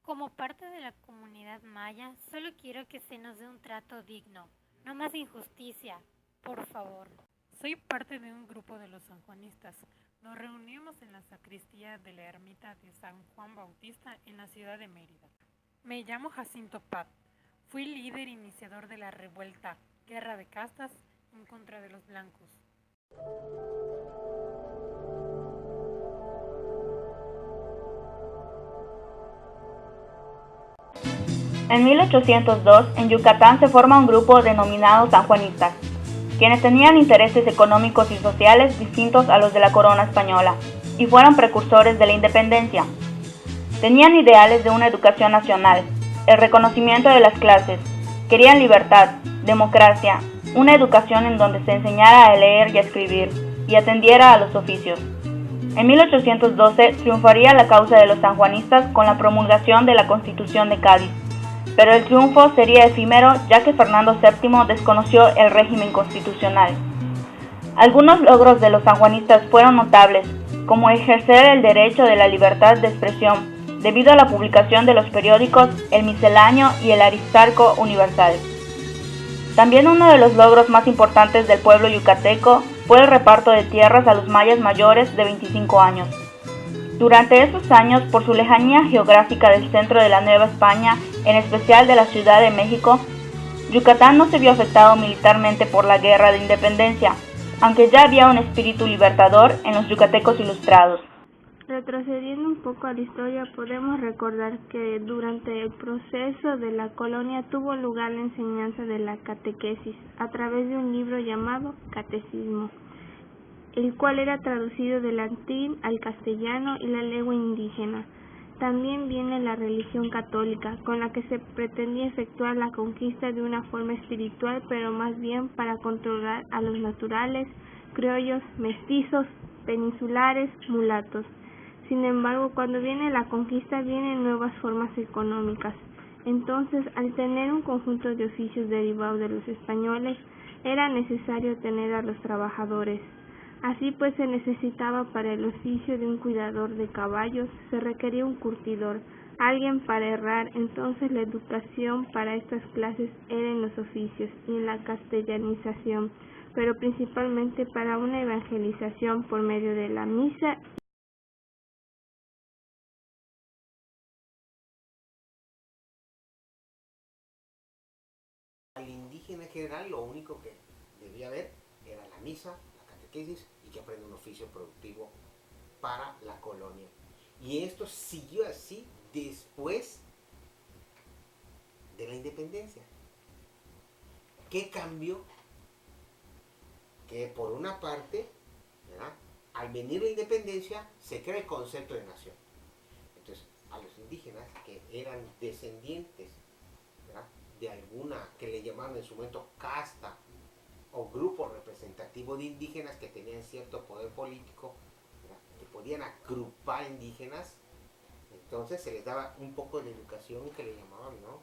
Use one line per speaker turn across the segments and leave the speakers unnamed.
Como parte de la comunidad maya, solo quiero que se nos dé un trato digno, no más injusticia, por favor.
Soy parte de un grupo de los sanjuanistas. Nos reunimos en la sacristía de la ermita de San Juan Bautista en la ciudad de Mérida. Me llamo Jacinto Pat. Fui líder iniciador de la revuelta Guerra de Castas en contra de los blancos.
En 1802, en Yucatán se forma un grupo denominado sanjuanistas, quienes tenían intereses económicos y sociales distintos a los de la corona española, y fueron precursores de la independencia. Tenían ideales de una educación nacional, el reconocimiento de las clases, querían libertad, democracia, una educación en donde se enseñara a leer y a escribir, y atendiera a los oficios. En 1812 triunfaría la causa de los sanjuanistas con la promulgación de la Constitución de Cádiz, pero el triunfo sería efímero ya que Fernando VII desconoció el régimen constitucional. Algunos logros de los sanjuanistas fueron notables, como ejercer el derecho de la libertad de expresión, debido a la publicación de los periódicos El Misceláneo y El Aristarco Universal. También uno de los logros más importantes del pueblo yucateco fue el reparto de tierras a los mayas mayores de 25 años. Durante esos años, por su lejanía geográfica del centro de la Nueva España, en especial de la Ciudad de México, Yucatán no se vio afectado militarmente por la Guerra de Independencia, aunque ya había un espíritu libertador en los yucatecos ilustrados.
Retrocediendo un poco a la historia, podemos recordar que durante el proceso de la colonia tuvo lugar la enseñanza de la catequesis a través de un libro llamado Catecismo, el cual era traducido del latín al castellano y la lengua indígena. También viene la religión católica, con la que se pretendía efectuar la conquista de una forma espiritual, pero más bien para controlar a los naturales, criollos, mestizos, peninsulares, mulatos. Sin embargo, cuando viene la conquista vienen nuevas formas económicas. Entonces, al tener un conjunto de oficios derivados de los españoles, era necesario tener a los trabajadores. Así pues se necesitaba para el oficio de un cuidador de caballos, se requería un curtidor, alguien para herrar. Entonces la educación para estas clases era en los oficios y en la castellanización, pero principalmente para una evangelización por medio de la misa.
Al indígena en general lo único que debía haber era la misa, la catequesis y que aprenda un oficio productivo para la colonia. Y esto siguió así después de la independencia. ¿Qué cambió? Que por una parte, ¿verdad?, al venir la independencia se crea el concepto de nación. Entonces, a los indígenas que eran descendientes, ¿verdad?, de alguna que le llamaban en su momento casta o grupo representativo de indígenas que tenían cierto poder político, ¿verdad?, que podían agrupar indígenas, entonces se les daba un poco de educación que le llamaban, ¿no?,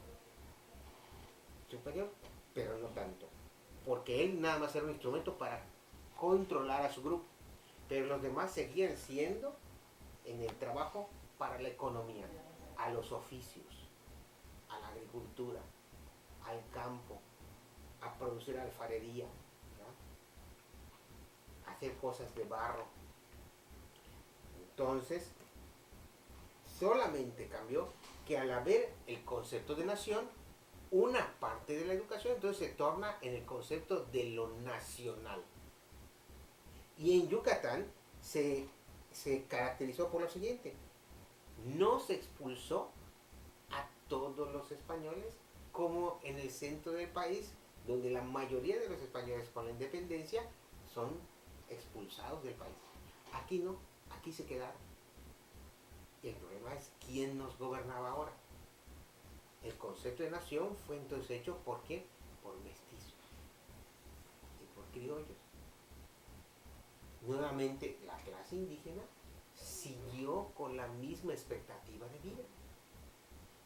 superior, pero no tanto, porque él nada más era un instrumento para controlar a su grupo, pero los demás seguían siendo en el trabajo para la economía, a los oficios, a la agricultura, al campo, a producir alfarería, ¿verdad?, a hacer cosas de barro. Entonces, solamente cambió que al haber el concepto de nación, una parte de la educación entonces se torna en el concepto de lo nacional. Y en Yucatán se caracterizó por lo siguiente: no se expulsó a todos los españoles como en el centro del país, donde la mayoría de los españoles con la independencia son expulsados del país. Aquí no, aquí se quedaron. Y el problema es quién nos gobernaba ahora. El concepto de nación fue entonces hecho ¿por qué? Por mestizos y por criollos. Nuevamente la clase indígena siguió con la misma expectativa de vida.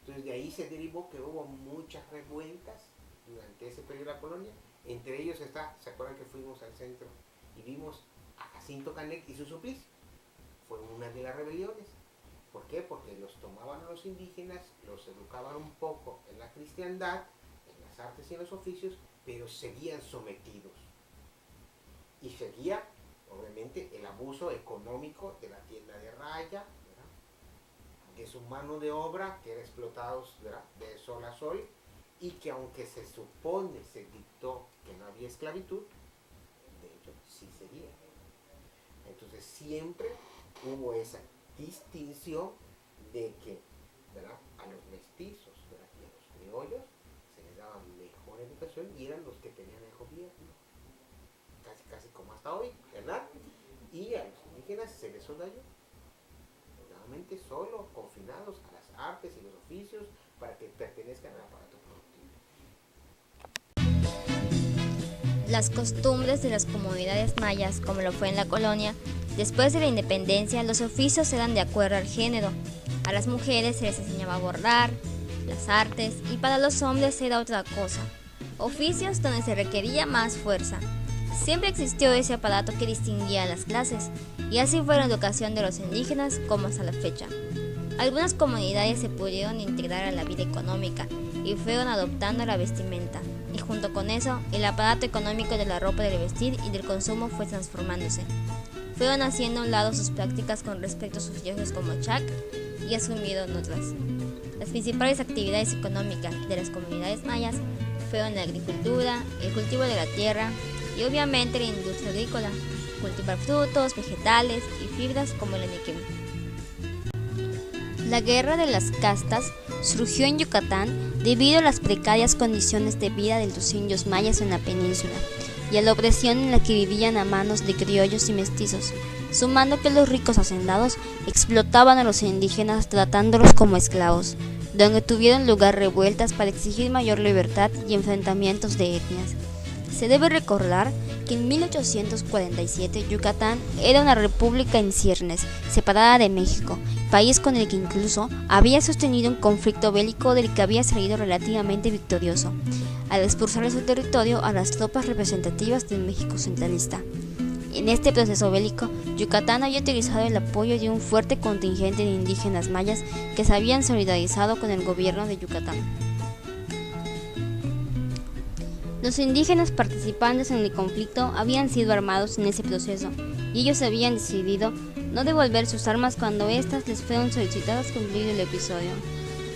Entonces de ahí se derivó que hubo muchas revueltas durante ese periodo de la colonia. Entre ellos está, ¿se acuerdan que fuimos al centro y vimos a Jacinto Canek y su suplicio? Fue una de las rebeliones. ¿Por qué? Porque los tomaban a los indígenas, los educaban un poco en la cristiandad, en las artes y en los oficios, pero seguían sometidos. Y seguía, obviamente, el abuso económico de la tienda de raya, ¿verdad?, de su mano de obra, que era explotados, ¿verdad?, de sol a sol, y que aunque se supone, se dictó que no había esclavitud, de hecho sí seguía. Entonces siempre hubo esa distinción de que, ¿verdad?, a los mestizos, ¿verdad?, y a los criollos se les daba mejor educación y eran los que tenían el gobierno, casi como hasta hoy, ¿verdad? Y a los indígenas se les soldayó, nuevamente solo confinados a las artes y los oficios para que pertenezcan al aparato productivo.
Las costumbres de las comunidades mayas, como lo fue en la colonia, después de la independencia, los oficios eran de acuerdo al género. A las mujeres se les enseñaba a bordar, las artes, y para los hombres era otra cosa, oficios donde se requería más fuerza. Siempre existió ese aparato que distinguía a las clases, y así fue la educación de los indígenas como hasta la fecha. Algunas comunidades se pudieron integrar a la vida económica y fueron adoptando la vestimenta, y junto con eso, el aparato económico de la ropa del vestir y del consumo fue transformándose. Fueron haciendo a un lado sus prácticas con respecto a sus dioses como Chac y asumieron otras. Las principales actividades económicas de las comunidades mayas fueron la agricultura, el cultivo de la tierra y obviamente la industria agrícola, cultivar frutos, vegetales y fibras como el aniquim. La guerra de las castas surgió en Yucatán debido a las precarias condiciones de vida de los indios mayas en la península y a la opresión en la que vivían a manos de criollos y mestizos, sumando que los ricos hacendados explotaban a los indígenas tratándolos como esclavos, donde tuvieron lugar revueltas para exigir mayor libertad y enfrentamientos de etnias. Se debe recordar que en 1847 Yucatán era una república en ciernes, separada de México, país con el que incluso había sostenido un conflicto bélico del que había salido relativamente victorioso, al expulsar de su territorio a las tropas representativas del México centralista. En este proceso bélico, Yucatán había utilizado el apoyo de un fuerte contingente de indígenas mayas que se habían solidarizado con el gobierno de Yucatán. Los indígenas participantes en el conflicto habían sido armados en ese proceso y ellos habían decidido no devolver sus armas cuando éstas les fueron solicitadas concluido el episodio.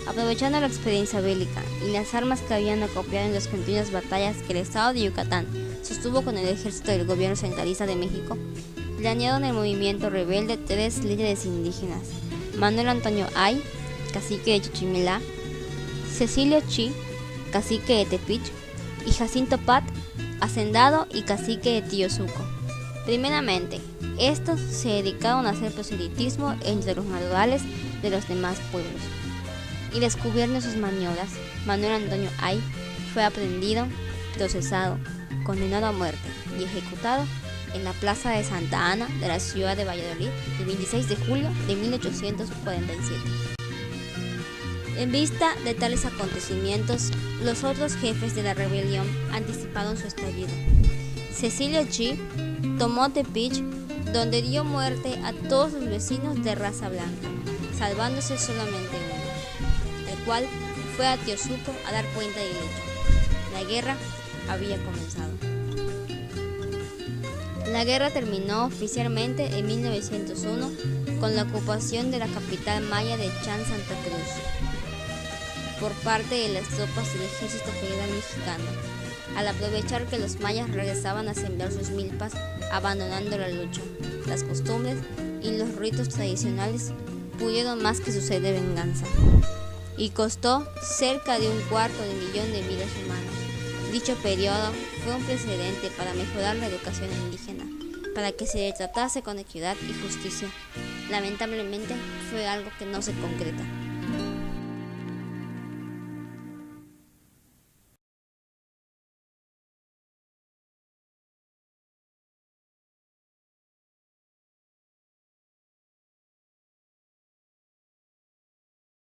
Aprovechando la experiencia bélica y las armas que habían acopiado en las continuas batallas que el estado de Yucatán sostuvo con el ejército del gobierno centralista de México, planearon el movimiento rebelde 3 líderes indígenas: Manuel Antonio Ay, cacique de Chichimilá; Cecilio Chi, cacique de Tepich; y Jacinto Pat, hacendado y cacique de Tiosuco. Primeramente, estos se dedicaron a hacer proselitismo entre los naturales de los demás pueblos. Y descubriendo sus maniobras, Manuel Antonio Ay fue aprehendido, procesado, condenado a muerte y ejecutado en la plaza de Santa Ana de la ciudad de Valladolid el 26 de julio de 1847. En vista de tales acontecimientos, los otros jefes de la rebelión anticiparon su estallido. Cecilio Chi tomó Tepich, donde dio muerte a todos los vecinos de raza blanca, salvándose solamente uno, el cual fue a Tiosuco a dar cuenta del hecho. La guerra había comenzado. La guerra terminó oficialmente en 1901 con la ocupación de la capital maya de Chan Santa Cruz por parte de las tropas del Ejército Federal Mexicano, al aprovechar que los mayas regresaban a sembrar sus milpas, abandonando la lucha, las costumbres y los ritos tradicionales pudieron más que su sed de venganza, y costó cerca de 250.000 de vidas humanas. Dicho periodo fue un precedente para mejorar la educación indígena, para que se le tratase con equidad y justicia. Lamentablemente fue algo que no se concreta.